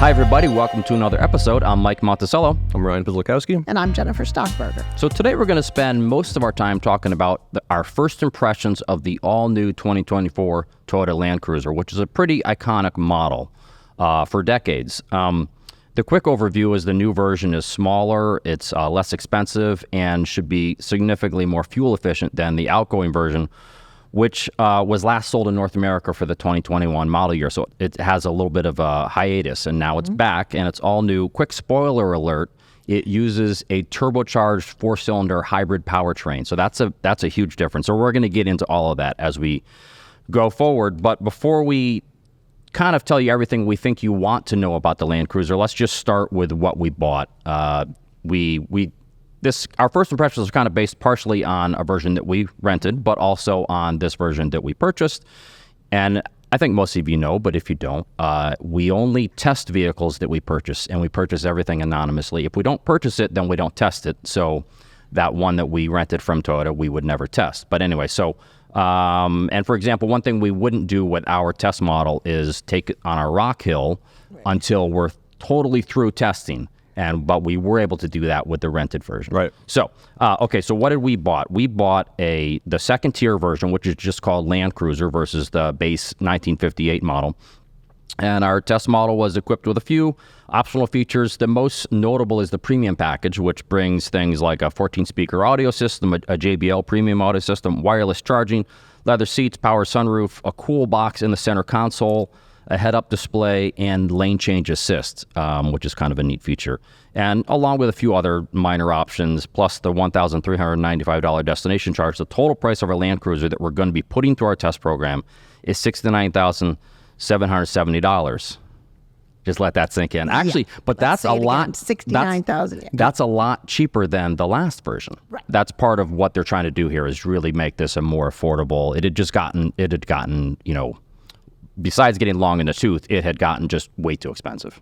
Hi, everybody. Welcome to another episode. I'm Mike Monticello. I'm Ryan Pizlikowski. And I'm Jennifer Stockberger. So today we're going to spend most of our time talking about our first impressions of the all-new 2024 Toyota Land Cruiser, which is a pretty iconic model for decades. The quick overview is the new version is smaller, it's less expensive, and should be significantly more fuel efficient than the outgoing version, which was last sold in North America for the 2021 model year. So it has a little bit of a hiatus, and now it's back, and it's all new. Quick spoiler alert, it uses a turbocharged four-cylinder hybrid powertrain. So that's a huge difference. So we're going to get into all of that as we go forward. But before we kind of tell you everything we think you want to know about the Land Cruiser, let's just start with what we bought. Our first impressions are kind of based partially on a version that we rented, but also on this version that we purchased. And I think most of you know, but if you don't, we only test vehicles that we purchase, and we purchase everything anonymously. If we don't purchase it, then we don't test it. So that one that we rented from Toyota, we would never test. But anyway, so and for example, one thing we wouldn't do with our test model is take it on a rock hill until we're totally through testing. But we were able to do that with the rented version. Right. So, okay, so what did we bought? We bought the second tier version, which is just called Land Cruiser versus the base 1958 model. And our test model was equipped with a few optional features. The most notable is the premium package, which brings things like a 14-speaker audio system, a JBL premium audio system, wireless charging, leather seats, power sunroof, a cool box in the center console, a head-up display, and lane change assist, which is kind of a neat feature. And along with a few other minor options, plus the $1,395 destination charge, the total price of our Land Cruiser that we're going to be putting through our test program is $69,770. Just let that sink in. Actually, but that's a lot. $69,000. That's a lot cheaper than the last version. Right. That's part of what they're trying to do here is really make this a more affordable. It had gotten, besides getting long in the tooth, it had gotten just way too expensive.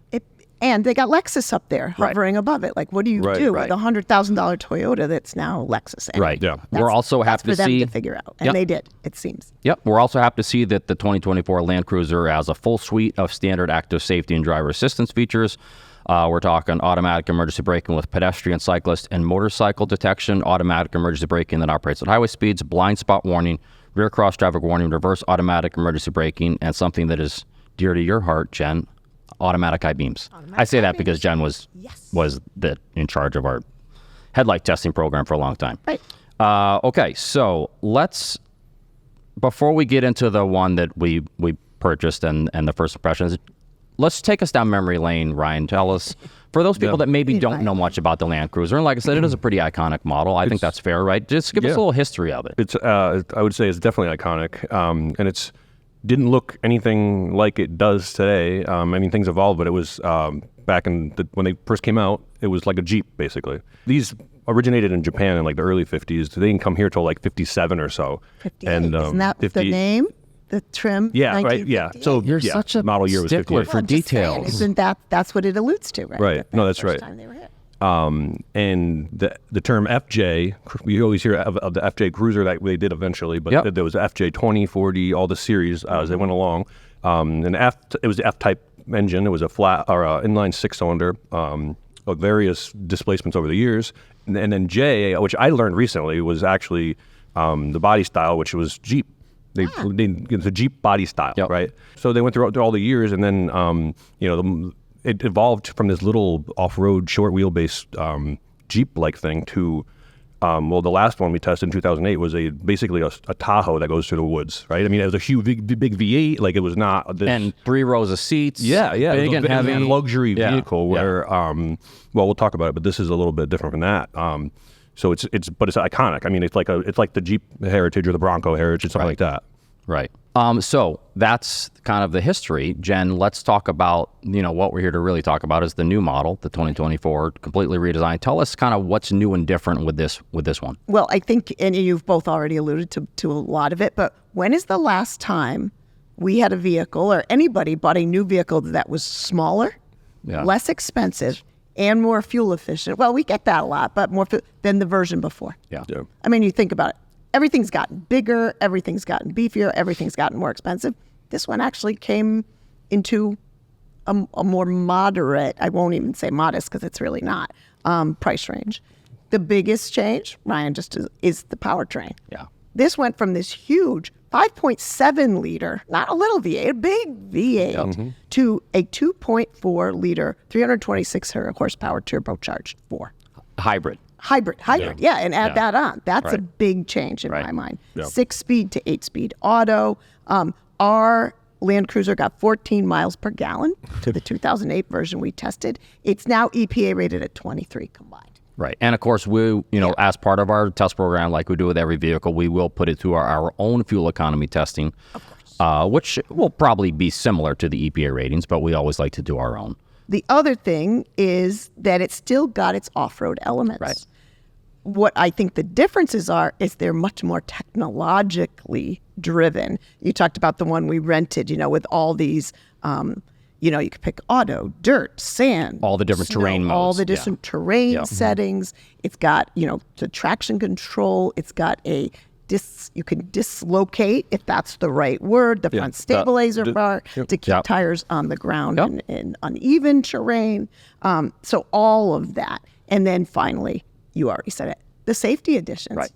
And they got Lexus up there hovering above it. Like, what do you do with a $100,000 Toyota that's now Lexus? And right. Yeah. We're also happy to see. For them to figure out. And they did, it seems. Yep. We're also happy to see that the 2024 Land Cruiser has a full suite of standard active safety and driver assistance features. We're talking automatic emergency braking with pedestrian, cyclist, and motorcycle detection, automatic emergency braking that operates at highway speeds, blind spot warning, rear cross traffic warning, reverse automatic emergency braking, and something that is dear to your heart, Jen, automatic high beams. I say that because Jen was in charge of our headlight testing program for a long time. Right. Okay, so before we get into the one that we purchased and the first impressions, let's take us down memory lane, Ryan. Tell us, for those people that maybe don't know much about the Land Cruiser, and like I said, it is a pretty iconic model. I think that's fair, right? Just give us a little history of it. It's I would say it's definitely iconic, and it's didn't look anything like it does today. I mean, things evolved, but it was back when they first came out, it was like a Jeep, basically. These originated in Japan in like the early 50s. They didn't come here till like 57 or so. 58. And isn't that 50, the name? The trim? Yeah, right, yeah. So you're such a model year was stickler for details. Saying, isn't that's what it alludes to, right? Right. No, that's right. Time they were hit. And the term FJ, we always hear of the FJ Cruiser that they did eventually, but there was FJ 20, 40, all the series as they went along. And it was the F-type engine. It was a flat or inline 6-cylinder of various displacements over the years. And then J, which I learned recently, was actually the body style, which was Jeep. It's a Jeep body style, right? So they went through all the years, and then it evolved from this little off-road short wheelbase Jeep-like thing to, the last one we tested in 2008 was basically a Tahoe that goes through the woods, right? I mean, it was a huge, big V8, like it was not this... And 3 rows of seats. Yeah. Big and heavy. Luxury vehicle where, we'll talk about it, but this is a little bit different from that. So it's iconic. I mean, it's like the Jeep Heritage or the Bronco Heritage, something like that. Right. So that's kind of the history. Jen, let's talk about, what we're here to really talk about is the new model, the 2024, completely redesigned. Tell us kind of what's new and different with this one. Well, I think, and you've both already alluded to a lot of it, but when is the last time we had a vehicle or anybody bought a new vehicle that was smaller, less expensive, and more fuel efficient? Well, we get that a lot, but more than the version before. Yeah. I mean, you think about it. Everything's gotten bigger, everything's gotten beefier, everything's gotten more expensive. This one actually came into a more moderate, I won't even say modest because it's really not, price range. The biggest change, Ryan, just is the powertrain. Yeah. This went from this huge 5.7 liter, not a little V8, a big V8, to a 2.4 liter, 326 horsepower turbocharged 4. Hybrid. Yeah, and add that on. That's a big change in my mind. 6-speed to 8-speed auto. Our Land Cruiser got 14 miles per gallon to the 2008 version we tested. It's now EPA rated at 23 combined. Right. And of course, we, as part of our test program, like we do with every vehicle, we will put it through our own fuel economy testing, which will probably be similar to the EPA ratings, but we always like to do our own. The other thing is that it's still got its off-road elements. Right. What I think the differences are is they're much more technologically driven. You talked about the one we rented, with all these, you could pick auto, dirt, sand. All the different terrain modes. All the different terrain settings. It's got, the traction control. It's got you can dislocate, if that's the right word, the front stabilizer bar to keep tires on the ground in uneven terrain. So all of that. And then finally, you already said it, the safety additions. Right.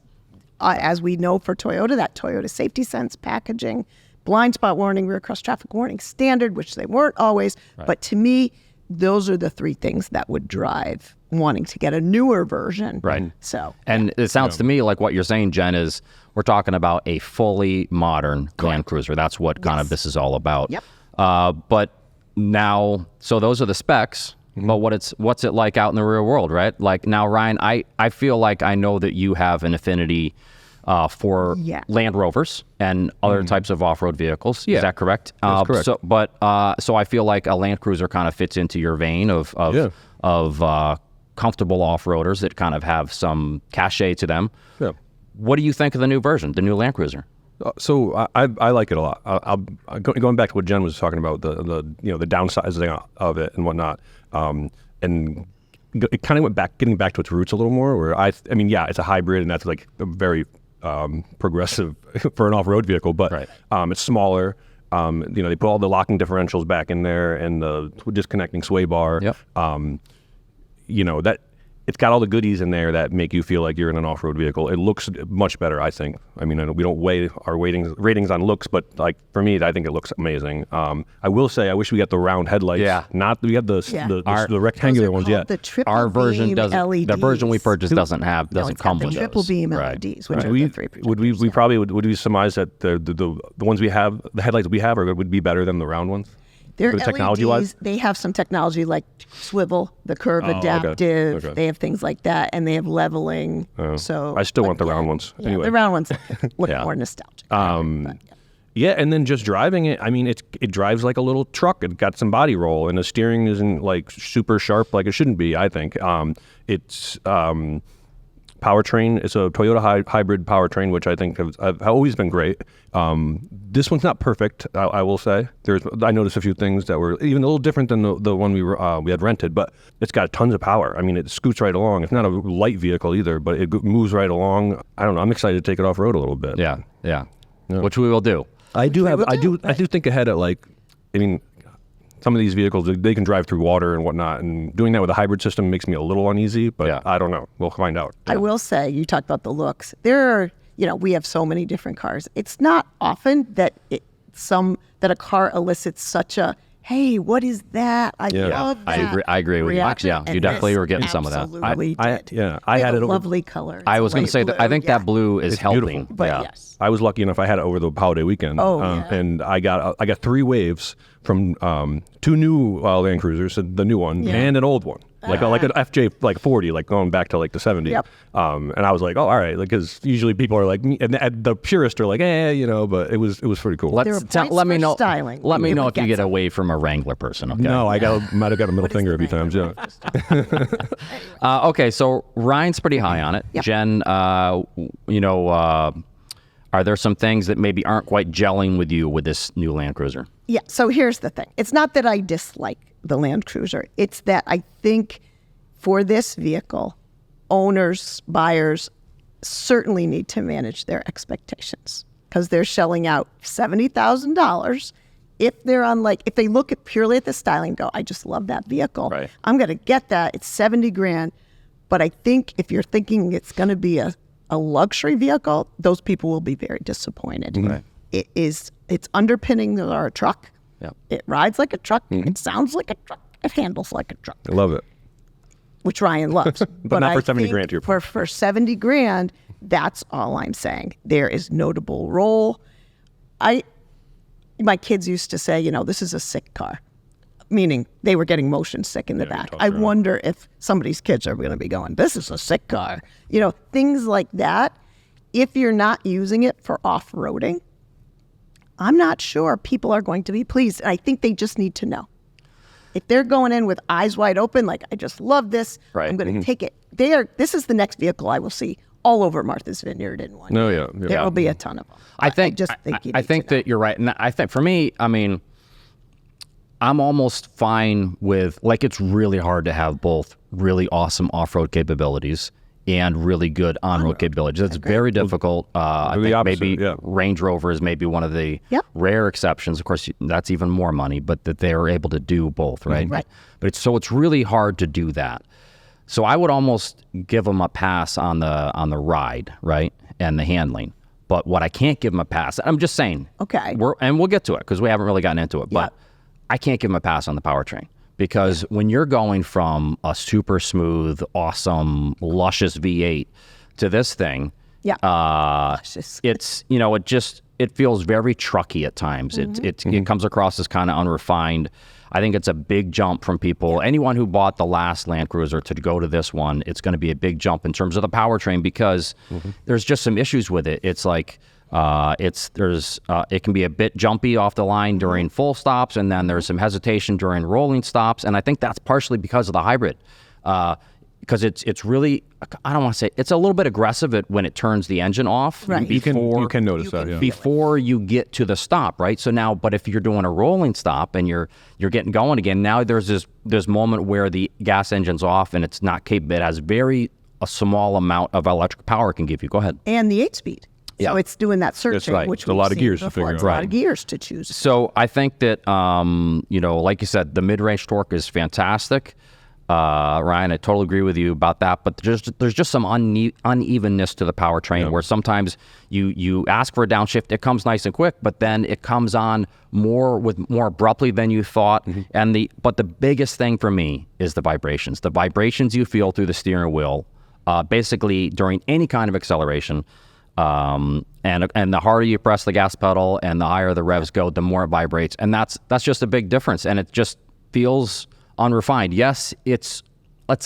As we know for Toyota, that Toyota Safety Sense packaging, blind spot warning, rear cross traffic warning standard, which they weren't always. Right. But to me, those are the three things that would drive wanting to get a newer version. Right. So, and it sounds to me like what you're saying, Jen, is we're talking about a fully modern Land Cruiser. That's what kind of this is all about. Yep. But now, so those are the specs. But what's it like out in the real world, right? Like now, Ryan, I feel like I know that you have an affinity for Land Rovers and other types of off-road vehicles. Is that correct? That's correct. So I feel like a Land Cruiser kind of fits into your vein of comfortable off-roaders that kind of have some cachet to them. Yeah. What do you think of the new version, the new Land Cruiser? So I like it a lot. Going back to what Jen was talking about, the downsizing of it and whatnot, and it kind of getting back to its roots a little more. Where it's a hybrid, and that's like a very progressive for an off-road vehicle, but it's smaller. They put all the locking differentials back in there and the disconnecting sway bar. Yep. That it's got all the goodies in there that make you feel like you're in an off-road vehicle. It looks much better, I think. I mean, we don't weigh our ratings on looks, but like for me, I think it looks amazing. I will say, I wish we got the round headlights. Yeah. Not we have the rectangular ones yet. The triple our version beam doesn't. LEDs. The version we purchased doesn't come with the triple those. beam LEDs, which are we the three would we probably would we surmise that the ones we have, the headlights we have, would be better than the round ones? They're technology-wise? LEDs. They have some technology like swivel, the curve adaptive. Okay. They have things like that, and they have leveling. So I still want the round ones. Anyway, the round ones look more nostalgic. And then just driving it, I mean, it drives like a little truck. It got some body roll, and the steering isn't like super sharp like it shouldn't be, I think. It's powertrain. It's a Toyota hybrid powertrain, which I think have always been great. This one's not perfect, I will say. I noticed a few things that were even a little different than the one we had rented, but it's got tons of power. I mean, it scoots right along. It's not a light vehicle either, but it moves right along. I don't know. I'm excited to take it off road a little bit. Yeah. Which we will do. I do think ahead at some of these vehicles, they can drive through water and whatnot, and doing that with a hybrid system makes me a little uneasy, but I don't know. We'll find out. I will say, you talked about the looks. There are, we have so many different cars. It's not often that a car elicits such a, hey, what is that? I love that. I agree with you. Yeah, you definitely were getting some of that. Absolutely did. I had it over. Lovely color. I was going to say that I think that blue is helping. Beautiful. But yes. I was lucky enough. I had it over the holiday weekend. And I got 3 waves from 2 new Land Cruisers, the new one and an old one, like an FJ 40, like going back to like the 70s. Yep. And I was like, all right, because usually people are like, and the purists are like, but it was pretty cool. Let me know. Styling. Let me know if you get away from a Wrangler person. Okay. No, I might have got a middle finger a few times. Yeah. Okay, so Ryan's pretty high on it. Yep. Jen, are there some things that maybe aren't quite gelling with you with this new Land Cruiser? Yeah, so here's the thing. It's not that I dislike the Land Cruiser. It's that I think for this vehicle, owners, buyers certainly need to manage their expectations because they're shelling out $70,000 if they're on if they look at purely at the styling, go, I just love that vehicle. Right. I'm going to get that. It's $70,000. But I think if you're thinking it's going to be a luxury vehicle, those people will be very disappointed. Right. It's underpinning a truck. Yep. It rides like a truck. It sounds like a truck. It handles like a truck. I love it. Which Ryan loves. But not for 70 grand, to your point. For 70 grand, that's all I'm saying. There is notable roll. My kids used to say, this is a sick car, meaning they were getting motion sick in the back. I wonder if somebody's kids are going to be going, this is a sick car. Things like that. If you're not using it for off-roading, I'm not sure people are going to be pleased. I think they just need to know. If they're going in with eyes wide open, like, I just love this, right. I'm going to take it. This is the next vehicle I will see all over Martha's Vineyard in one year. There will be a ton of them. I think that you're right. And I think for me, I'm almost fine with, it's really hard to have both really awesome off-road capabilities and really good on-road capabilities. It's very difficult. I think maybe Range Rover is maybe one of the rare exceptions. Of course, that's even more money, but that they're able to do both, right? Right. But it's really hard to do that. So I would almost give them a pass on the ride, right, and the handling. But what I can't give them a pass, I'm just saying. Okay. And we'll get to it because we haven't really gotten into it. But I can't give them a pass on the powertrain. Because when you're going from a super smooth, awesome, luscious V8 to this thing, it's it feels very trucky at times. It comes across as kind of unrefined. I think it's a big jump from people. Anyone who bought the last Land Cruiser to go to this one, it's going to be a big jump in terms of the powertrain because there's just some issues with it. It's like it can be a bit jumpy off the line during full stops, and then there's some hesitation during rolling stops, and I think that's partially because of the hybrid, because it's really, I don't want to say, it's a little bit aggressive when it turns the engine off. Right. You can notice that before you get to the stop, right? So now, but if you're doing a rolling stop and you're getting going again, now there's this moment where the gas engine's off and it's not capable. It has a small amount of electric power it can give you. Go ahead. And the 8-speed. So it's doing that searching, right. which a lot of gears to figure out. It's a lot of gears to choose. So I think that, like you said, the mid-range torque is fantastic. Ryan, I totally agree with you about that. But there's just some unevenness to the powertrain where sometimes you ask for a downshift, it comes nice and quick, but then it comes on more abruptly than you thought. But the biggest thing for me is the vibrations. The vibrations you feel through the steering wheel, basically during any kind of acceleration. And the harder you press the gas pedal and the higher the revs go, the more it vibrates. And that's just a big difference. And it just feels unrefined. Yes, it's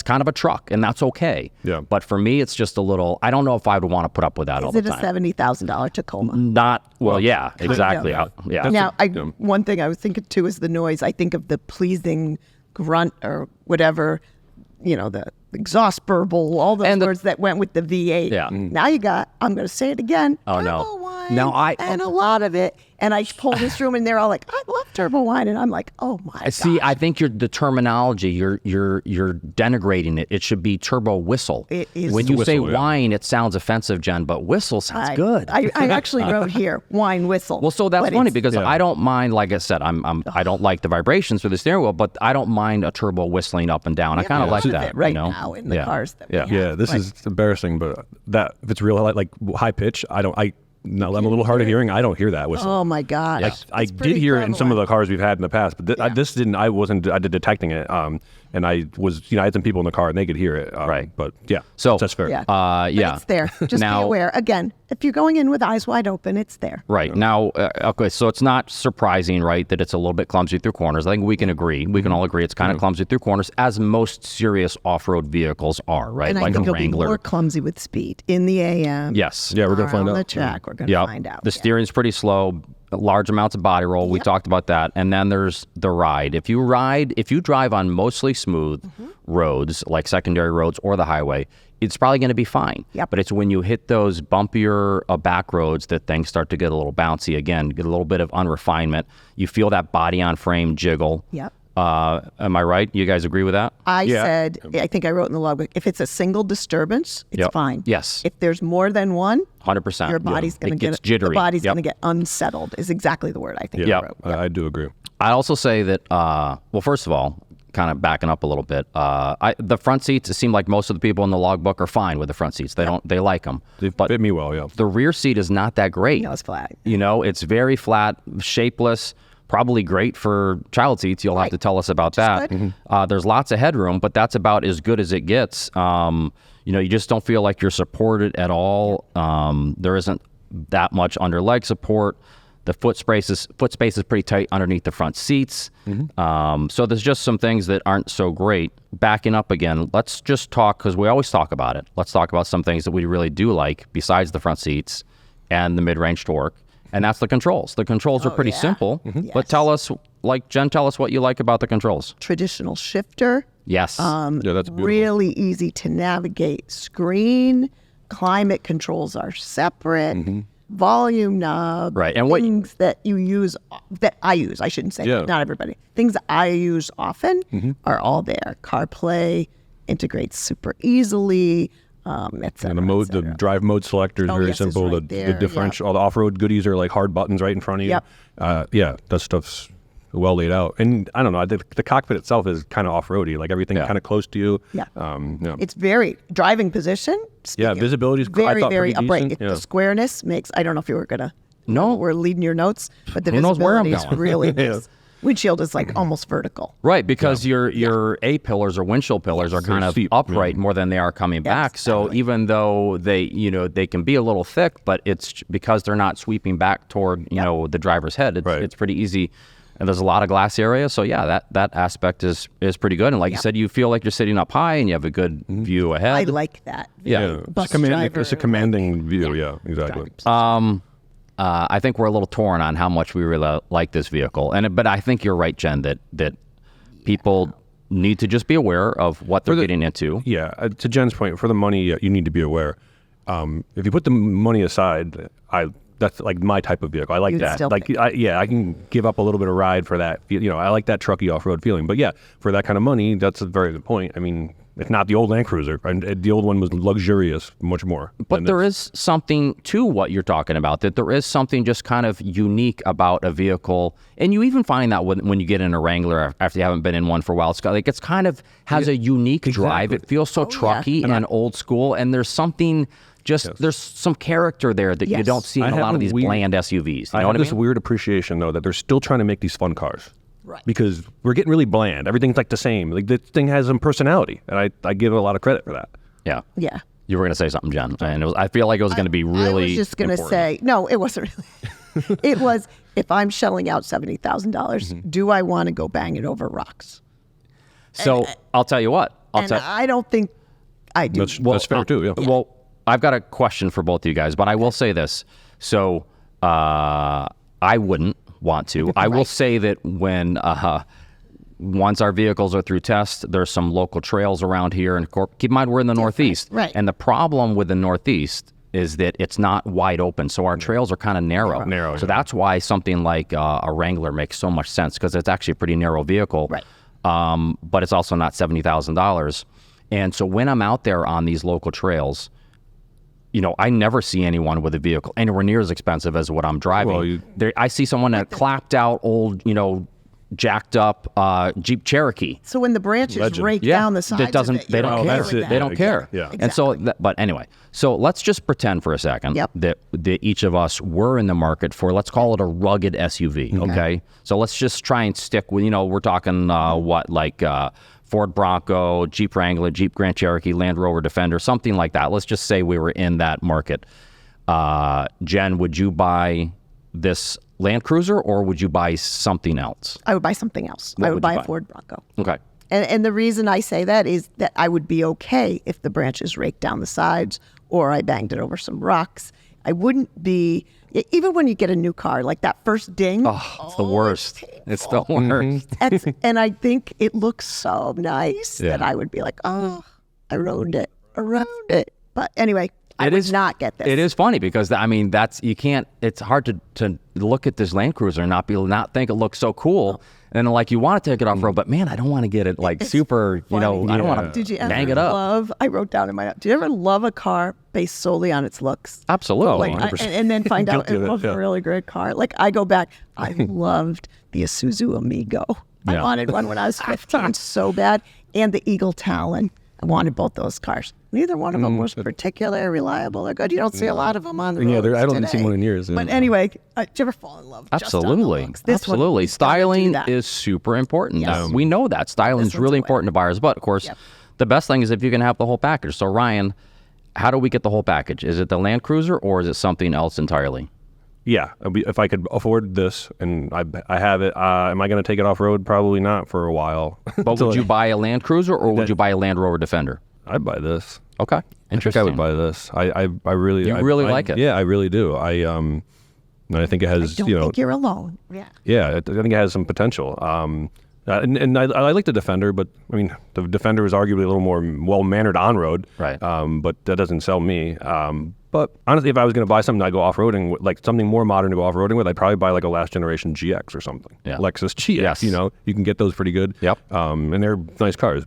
kind of a truck, and that's okay. Yeah. But for me, it's just a little, I don't know if I would want to put up with that all the time. Is it a $70,000 Tacoma? Yeah, exactly. Yeah. Now, one thing I was thinking too is the noise. I think of the pleasing grunt or whatever, the exhaust burble, all those words that went with the V8. Yeah. Now you got, I'm going to say it again, turbo wine, and a lot of it. And I pull this room, and they're all like, I love turbo wine. And I'm like, oh my God. See, I think the terminology, you're denigrating it. It should be turbo whistle. It is. When you say whistle, wine, it sounds offensive, Jen, but whistle sounds good. I actually wrote here, wine whistle. Well, so that's funny because I don't mind, like I said, I don't like the vibrations for the steering wheel, but I don't mind a turbo whistling up and down. I kind of like that. Right now in the cars that we have. Yeah, this is embarrassing, but that if it's real like high pitch, I'm a little hard of hearing. I don't hear that whistle. Oh my gosh! I did hear it in some of the cars we've had in the past, but this didn't. I did detecting it. And I was, I had some people in the car and they could hear it. Right. But yeah, so that's fair. Yeah. But it's there. Just be aware. Again, if you're going in with eyes wide open, it's there. Right. Now, okay, so it's not surprising, right, that it's a little bit clumsy through corners. I think we can agree. We can all agree it's kind of clumsy through corners, as most serious off-road vehicles are, right? And like I think a Wrangler. It'll be more clumsy with speed in the AM. Yes. Yeah, we're going to find out. On the track, we're going to find out. The steering's pretty slow. Large amounts of body roll. We talked about that. And then there's the ride. If you drive on mostly smooth roads, like secondary roads or the highway, it's probably going to be fine. Yep. But it's when you hit those bumpier back roads that things start to get a little bouncy again, get a little bit of unrefinement. You feel that body on frame jiggle. Yep. Am I right? You guys agree with that? I said, I think I wrote in the logbook, if it's a single disturbance, it's fine. Yes. If there's more than one, 100%. your body's going to get jittery. The body's going to get unsettled. Is exactly the word I think. Yeah, I wrote. I do agree. I also say that. Well, first of all, kind of backing up a little bit. The front seats. It seemed like most of the people in the logbook are fine with the front seats. They don't. They like them. They fit me well. Yeah. The rear seat is not that great. No, it's flat. It's very flat, shapeless. Probably great for child seats. You'll have to tell us about that. There's lots of headroom, but that's about as good as it gets. You just don't feel like you're supported at all. There isn't that much under leg support. The foot space is pretty tight underneath the front seats. So there's just some things that aren't so great. Backing up again, let's just talk, because we always talk about it. Let's talk about some things that we really do like besides the front seats and the mid-range torque. And that's the controls. The controls are pretty simple. But tell us what you like about the controls. Traditional shifter. Yes. Yeah, that's beautiful. Really easy to navigate. Screen, climate controls are separate. Volume knob. Right. And things that you use, that I use, I shouldn't say, not everybody. Things that I use often are all there. CarPlay integrates super easily. Et cetera, And the drive mode selector is very yes, it's simple. right The there, differential, all the off-road goodies are like hard buttons right in front of you. Yep. That stuff's well laid out. And I don't know, the cockpit itself is kind of off-roady, like everything kind of close to you. Yeah. It's very driving position. Visibility is very, I thought very pretty upright. decent. The squareness makes, I don't know if you were going to, No. we're leading your notes, but the Who knows where I'm visibility is going? really nice. Windshield is like almost vertical. Right, because your A-pillars or windshield pillars are kind of steep, upright more than they are coming back. So even though they can be a little thick, but it's because they're not sweeping back toward the driver's head. It's pretty easy, and there's a lot of glass area. So that aspect is pretty good. And like you said, you feel like you're sitting up high and you have a good view ahead. I like that. Yeah. It's a commanding view. Yeah, exactly. I think we're a little torn on how much we really like this vehicle, but I think you're right, Jen, that people need to just be aware of what they're getting into. Yeah, to Jen's point, for the money, you need to be aware. If you put the money aside, that's like my type of vehicle. I like that. I can give up a little bit of ride for that. I like that trucky off-road feeling. But yeah, for that kind of money, that's a very good point. I mean, it's not the old Land Cruiser. And the old one was luxurious, much more. But there is something to what you're talking about, that there is something just kind of unique about a vehicle. And you even find that when you get in a Wrangler after you haven't been in one for a while. It's kind of has a unique drive. It feels so trucky and old school. And there's something... there's some character there that you don't see in a lot of these bland SUVs. You know what I mean? This weird appreciation, though, that they're still trying to make these fun cars. Right. Because we're getting really bland. Everything's like the same. Like this thing has some personality, and I give it a lot of credit for that. Yeah. Yeah. You were going to say something, Jen, and I feel like it was going to be really. I was just going to say, no, it wasn't really. It was, if I'm shelling out $70,000, do I want to go bang it over rocks? So I'll tell you what. I don't think I do. That's fair too. Yeah. Well, I've got a question for both of you guys, but I will say this. So I wouldn't want to. I will say that when once our vehicles are through test, there's some local trails around here, and keep in mind we're in the Northeast. Right. And the problem with the Northeast is that it's not wide open, so our trails are kind of narrow. So that's why something like a Wrangler makes so much sense, because it's actually a pretty narrow vehicle. Right. But it's also not $70,000. And so when I'm out there on these local trails, I never see anyone with a vehicle anywhere near as expensive as what I'm driving. Well, I see someone that clapped out old, jacked up Jeep Cherokee. So when the branches rake down the sides, they don't care. They don't care. Yeah. Exactly. And so, but anyway, so let's just pretend for a second that each of us were in the market for, let's call it a rugged SUV. Okay. So let's just try and stick with, we're talking Ford Bronco, Jeep Wrangler, Jeep Grand Cherokee, Land Rover Defender, something like that. Let's just say we were in that market. Jen, would you buy this Land Cruiser, or would you buy something else? I would buy something else. I would buy a Ford Bronco. Okay. And the reason I say that is that I would be okay if the branches raked down the sides or I banged it over some rocks. I wouldn't be, even when you get a new car, like that first ding. Oh, it's the worst. It's the worst. And I think it looks so nice that I would be like, oh, I ruined it. But anyway, I would not get this. It is funny because it's hard to look at this Land Cruiser and not think it looks so cool. And like you want to take it off road, but man, I don't want to get it like super, I don't want to bang it up. I wrote down in my notes, did you ever love a car based solely on its looks? Absolutely. And then find out it was a really great car. Like I go back, I loved the Isuzu Amigo. I wanted one when I was 15 so bad. And the Eagle Talon. I wanted both those cars. Neither one of them was particularly reliable or good. You don't see a lot of them on the road. I don't see one in years. But anyway, did you ever fall in love? Absolutely. Just on the looks? Absolutely. Styling is super important. Yes. We know that. Styling is really important to buyers. But of course, the best thing is if you can have the whole package. So Ryan, how do we get the whole package? Is it the Land Cruiser or is it something else entirely? Yeah, if I could afford this and I have it, am I going to take it off road? Probably not for a while. But would you buy a Land Cruiser or would you buy a Land Rover Defender? I'd buy this. Okay, interesting. I think I would buy this. I really, you really like it. Yeah, I really do. I think it has. I don't think you're alone. Yeah. Yeah, I think it has some potential. And I like the Defender, but I mean the Defender is arguably a little more well mannered on road. Right. But that doesn't sell me. But honestly, if I was going to buy something I go off-roading with, like something more modern to go off-roading with, I'd probably buy like a last generation GX or something. Yeah. Lexus GX, Yes. You can get those pretty good. Yep. And they're nice cars.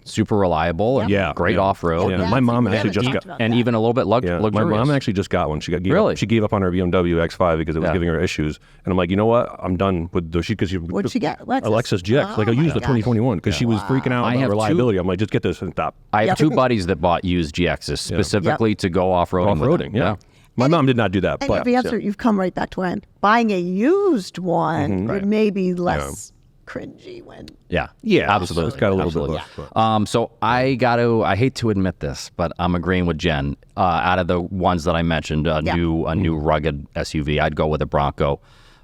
Super reliable. And great off-road. Yeah. My mom actually just got, and even a little bit luxurious. my mom actually just got one. She gave up on her BMW X5 because it was giving her issues. And I'm like, you know what? I'm done with those. What'd she get? A Lexus GX. Like I used the 2021 because she was freaking out about reliability. I'm like, just get this and stop. I have two buddies that bought used GXs specifically to go off-roading. Off-roading, yeah. My mom did not do that. And the answer, you've come right back to when buying a used one would maybe less cringy when. Yeah, absolutely. It's got a little bit less. So I hate to admit this, but I'm agreeing with Jen. Out of the ones that I mentioned, a new rugged SUV, I'd go with a Bronco.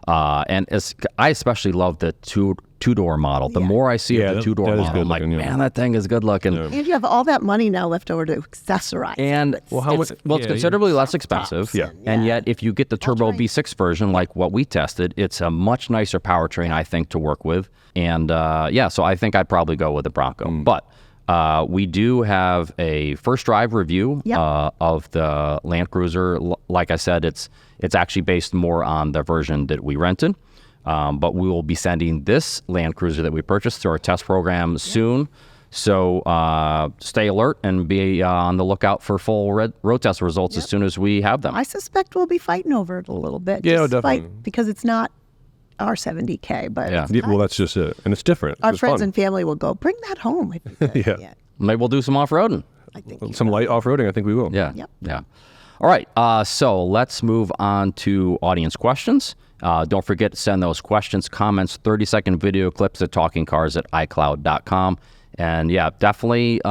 And I especially love the two-door model. The more I see of the two-door model, I'm like, man, that thing is good looking. And you have all that money now left over to accessorize. And it's considerably less expensive. And yet, if you get the turbo V6 version, like what we tested, it's a much nicer powertrain, I think, to work with. And so I think I'd probably go with the Bronco. But we do have a first drive review of the Land Cruiser. Like I said, it's actually based more on the version that we rented. But we will be sending this Land Cruiser that we purchased through our test program soon. So stay alert and be on the lookout for full road test results as soon as we have them. I suspect we'll be fighting over it a little bit. Yeah, definitely. Because it's not our 70K, but well, that's just it. And it's different. Our friends and family will go, bring that home. Maybe we'll do some off-roading. I think some light off-roading, I think we will. Yeah. All right, so let's move on to audience questions. Don't forget to send those questions, comments, 30-second video clips at talkingcars@icloud.com. And definitely,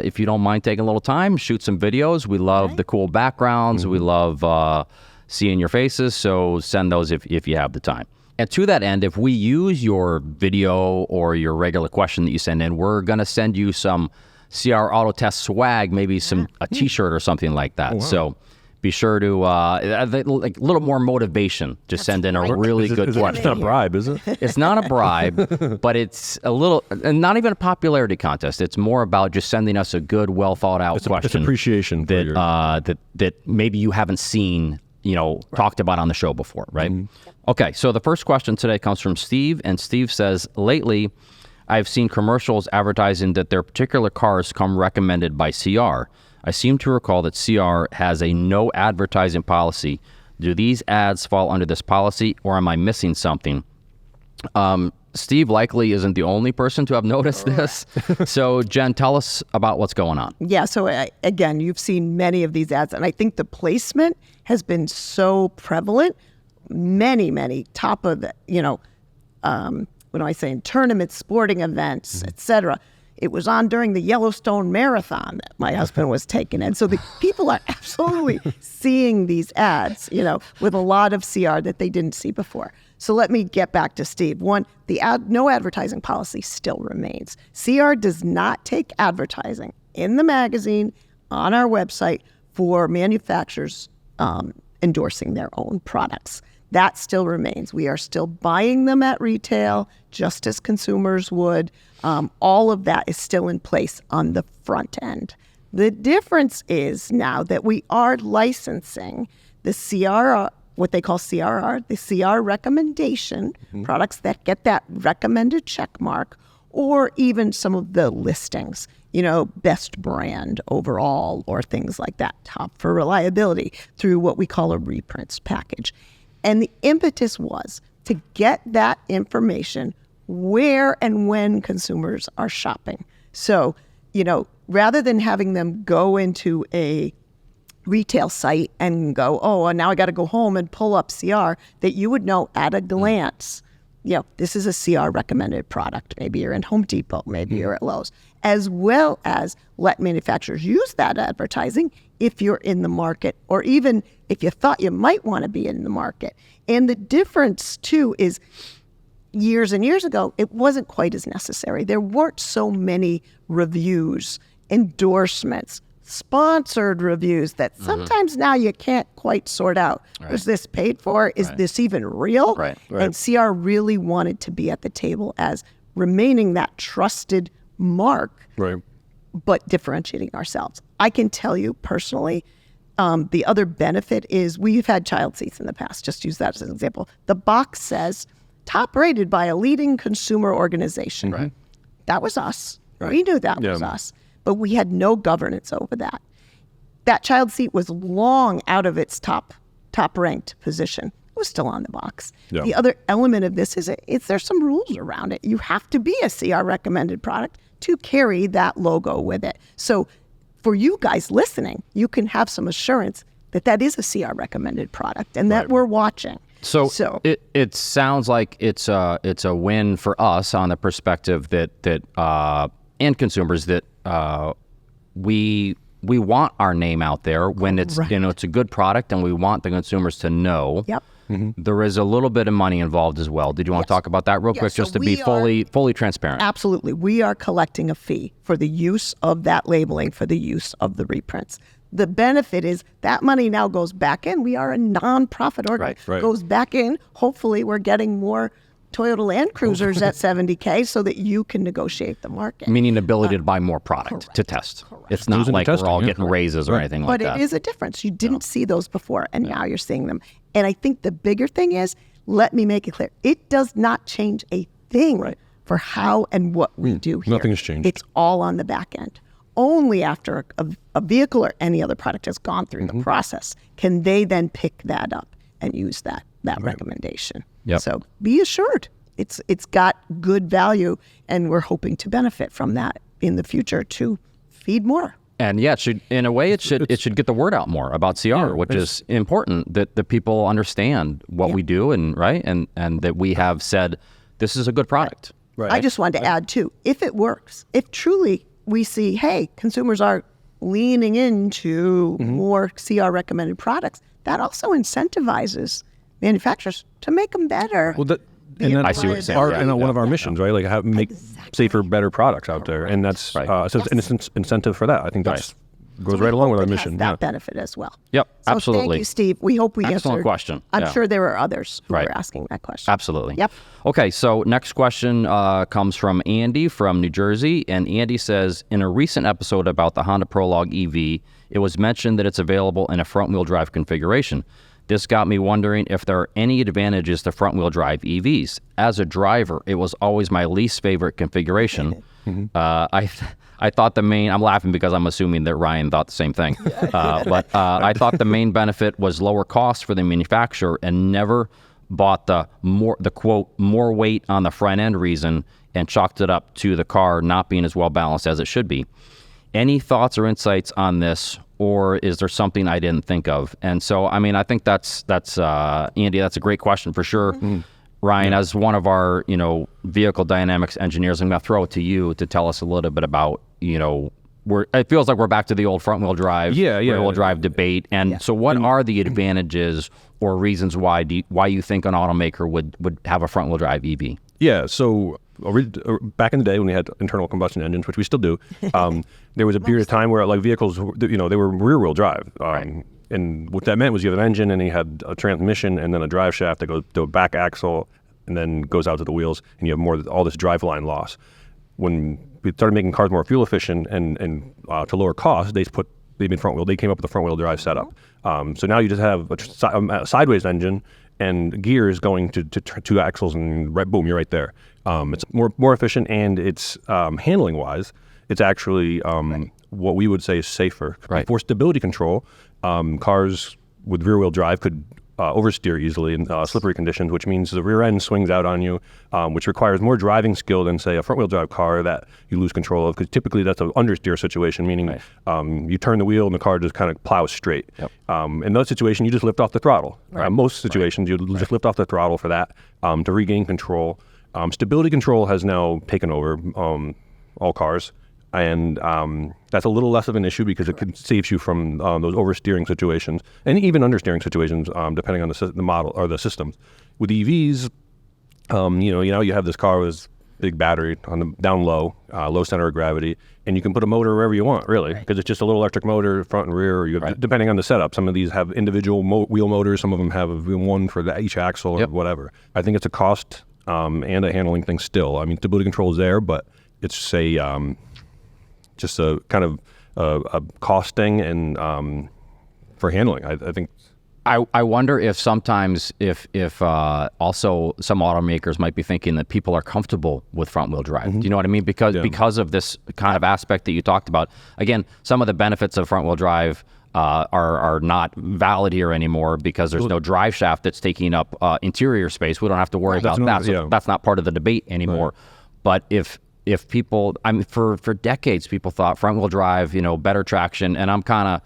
if you don't mind taking a little time, shoot some videos. We love the cool backgrounds. We love seeing your faces, so send those if you have the time. And to that end, if we use your video or your regular question that you send in, we're going to send you some CR Auto Test swag, maybe a T-shirt or something like that. So be sure to, like a little more motivation to send in a really good question. It's not a bribe, is it? It's not a bribe, but it's a little, and not even a popularity contest. It's more about just sending us a good, well thought out question. It's appreciation that maybe you haven't seen, talked about on the show before, right? Okay, so the first question today comes from Steve, and Steve says, lately, I've seen commercials advertising that their particular cars come recommended by CR. I seem to recall that CR has a no advertising policy. Do these ads fall under this policy, or am I missing something? Steve likely isn't the only person to have noticed this. So, Jen, tell us about what's going on. Yeah, so again, you've seen many of these ads, and I think the placement has been so prevalent. Many top of the, what do I say, in tournaments, sporting events, etc. It was on during the Yellowstone Marathon that my husband was taking. And so the people are absolutely seeing these ads, with a lot of CR that they didn't see before. So let me get back to Steve. One, the no advertising policy still remains. CR does not take advertising in the magazine, on our website, for manufacturers endorsing their own products. That still remains. We are still buying them at retail, just as consumers would. All of that is still in place on the front end. The difference is now that we are licensing the CRR, what they call CRR, the CR recommendation, products that get that recommended check mark, or even some of the listings, best brand overall, or things like that, top for reliability, through what we call a reprints package. And the impetus was to get that information where and when consumers are shopping. So, rather than having them go into a retail site and go, oh, now I got to go home and pull up CR, that you would know at a glance, this is a CR recommended product. Maybe you're in Home Depot, maybe you're at Lowe's, as well as let manufacturers use that advertising if you're in the market, or even if you thought you might want to be in the market. And the difference too is, years and years ago, it wasn't quite as necessary. There weren't so many reviews, endorsements, sponsored reviews that sometimes now you can't quite sort out. Right. Was this paid for? Is this even real? Right. And CR really wanted to be at the table as remaining that trusted mark, but differentiating ourselves. I can tell you personally, the other benefit is we've had child seats in the past. Just use that as an example. The box says top rated by a leading consumer organization. Right. That was us. Right. We knew that was us, but we had no governance over that. That child seat was long out of its top ranked position. It was still on the box. Yeah. The other element of this is there's some rules around it. You have to be a CR recommended product to carry that logo with it. So for you guys listening, you can have some assurance that is a CR recommended product and that we're watching. So it sounds like it's a win for us on the perspective that and consumers that we want our name out there when it's it's a good product, and we want the consumers to know. Yep. There is a little bit of money involved as well. Did you want to talk about that real quick, just to be fully transparent? Absolutely. We are collecting a fee for the use of that labeling, for the use of the reprints. The benefit is that money now goes back in. We are a nonprofit organization. Goes back in. Hopefully, we're getting more Toyota Land Cruisers at $70K so that you can negotiate the market. Meaning the ability to buy more product to test. It's not like we're all getting raises or anything like that. But it is a difference. You didn't see those before, and now you're seeing them. And I think the bigger thing is, let me make it clear, it does not change a thing for how and what we do here. Nothing's changed. It's all on the back end. Only after a vehicle or any other product has gone through the process can they then pick that up and use that recommendation. Yep. So be assured it's got good value, and we're hoping to benefit from that in the future to feed more. And it should, in a way, it should get the word out more about CR, which is important, that the people understand what we do and that we have said this is a good product. Right. I just wanted to add too, if it works, if truly we see, hey, consumers are leaning into more CR recommended products, that also incentivizes manufacturers to make them better. Well, I see what you're saying. One of our missions, right? Like make safer, better products out there, and that's so it's an incentive for that. I think that's goes right along with our mission. That benefit as well. Yep, so absolutely. Thank you, Steve. We hope we answered. Excellent question. I'm sure there were others who were asking that question. Absolutely. Yep. Okay, so next question comes from Andy from New Jersey, and Andy says, in a recent episode about the Honda Prologue EV, it was mentioned that it's available in a front-wheel drive configuration. This got me wondering if there are any advantages to front-wheel drive EVs. As a driver, it was always my least favorite configuration. I thought the main, I'm laughing because I'm assuming that Ryan thought the same thing, but I thought the main benefit was lower cost for the manufacturer, and never bought the quote, more weight on the front end reason, and chalked it up to the car not being as well balanced as it should be. Any thoughts or insights on this, or is there something I didn't think of? And so, I mean, I think that's Andy, that's a great question for sure. Ryan, as one of our, vehicle dynamics engineers, I'm going to throw it to you to tell us a little bit about, it feels like we're back to the old front-wheel drive, rear-wheel drive debate. And so what are the advantages or reasons why you think an automaker would have a front-wheel drive EV? Yeah, so back in the day when we had internal combustion engines, which we still do, there was a period of time where like vehicles, they were rear-wheel drive. And what that meant was you have an engine and you had a transmission and then a drive shaft that goes to a back axle and then goes out to the wheels, and you have all this driveline loss. When we started making cars more fuel efficient and to lower costs, they made front wheel. They came up with a front wheel drive setup. So now you just have a sideways engine and gears going to two axles, and boom, you're right there. It's more efficient, and it's handling wise, it's actually what we would say is safer. Right. For stability control, cars with rear wheel drive could oversteer easily in slippery conditions, which means the rear end swings out on you, which requires more driving skill than, say, a front-wheel drive car that you lose control of, because typically that's an understeer situation, meaning you turn the wheel and the car just kind of plows straight. Yep. In those situations, you just lift off the throttle. Most situations, you just lift off the throttle for that to regain control. Stability control has now taken over all cars. And that's a little less of an issue because it saves you from those oversteering situations and even understeering situations, depending on the model or the systems. With EVs, you have this car with big battery down low center of gravity, and you can put a motor wherever you want, really, because it's just a little electric motor, front and rear, or depending on the setup. Some of these have individual wheel motors. Some of them have one for each axle or whatever. I think it's a cost and a handling thing still. I mean, stability control is there, but it's just a kind of a costing and for handling. I think. I wonder if sometimes if also some automakers might be thinking that people are comfortable with front wheel drive. Do you know what I mean? Because of this kind of aspect that you talked about. Again, some of the benefits of front wheel drive are not valid here anymore because there's no drive shaft that's taking up interior space. We don't have to worry about that. So that's not part of the debate anymore. But if people, for decades, people thought front wheel drive, better traction, and I'm kind of,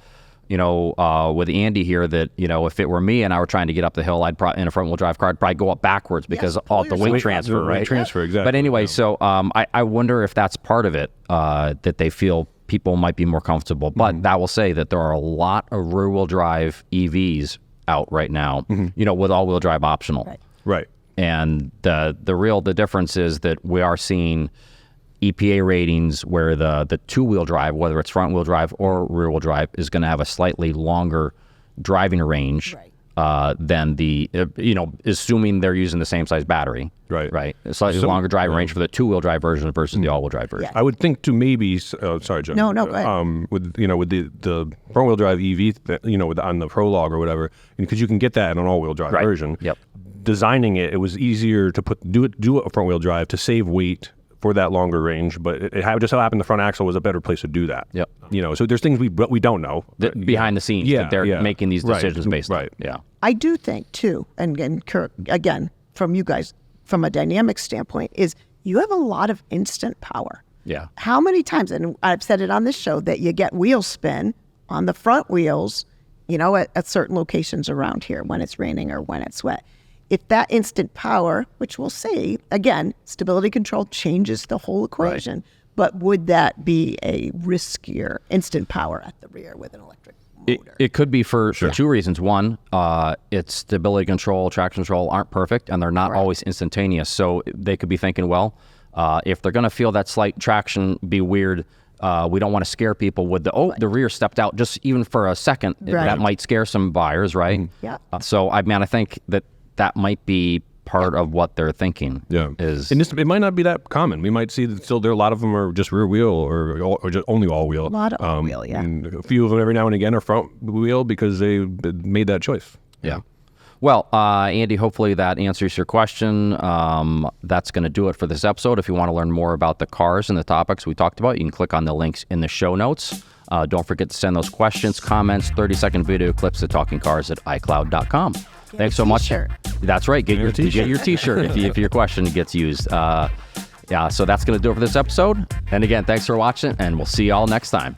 with Andy here that, if it were me and I were trying to get up the hill, in a front wheel drive car, I'd probably go up backwards because all the weight transfer, right? Transfer, exactly. But anyway, so I wonder if that's part of it, that they feel people might be more comfortable. But that will say that there are a lot of rear wheel drive EVs out right now, with all wheel drive optional. Right. And the difference is that we are seeing EPA ratings where the two-wheel drive, whether it's front-wheel drive or rear-wheel drive, is going to have a slightly longer driving range than assuming they're using the same size battery. Right. A slightly longer driving range for the two-wheel drive version versus the all-wheel drive version. I would think to maybe, sorry, Joe. No, go ahead. With the front-wheel drive EV, on the Prologue or whatever, because you can get that in an all-wheel drive version. Yep. Designing it was easier to do a front-wheel drive to save weight for that longer range, but it just so happened the front axle was a better place to do that. Yep. So there's things we don't know behind the scenes that they're making these decisions based on. Yeah. I do think too, and again, from you guys, from a dynamic standpoint, is you have a lot of instant power. Yeah. How many times, and I've said it on this show, that you get wheel spin on the front wheels, at certain locations around here when it's raining or when it's wet. If that instant power, which we'll see, again, stability control changes the whole equation, but would that be a riskier instant power at the rear with an electric motor? It could be for two reasons. One, its stability control, traction control aren't perfect, and they're not always instantaneous. So they could be thinking, well, if they're going to feel that slight traction be weird, we don't want to scare people with the rear stepped out just even for a second. That might scare some buyers, right? Yeah. So, I think that might be part of what they're thinking. Yeah. It might not be that common. We might see that still a lot of them are just rear wheel or just only all wheel. A lot of all wheel, yeah. And a few of them every now and again are front wheel because they made that choice. Yeah. Well, Andy, hopefully that answers your question. That's going to do it for this episode. If you want to learn more about the cars and the topics we talked about, you can click on the links in the show notes. Don't forget to send those questions, comments, 30-second video clips to talkingcars@icloud.com. Thanks so much. That's right. Get your t-shirt if your question gets used. So that's going to do it for this episode. And again, thanks for watching, and we'll see you all next time.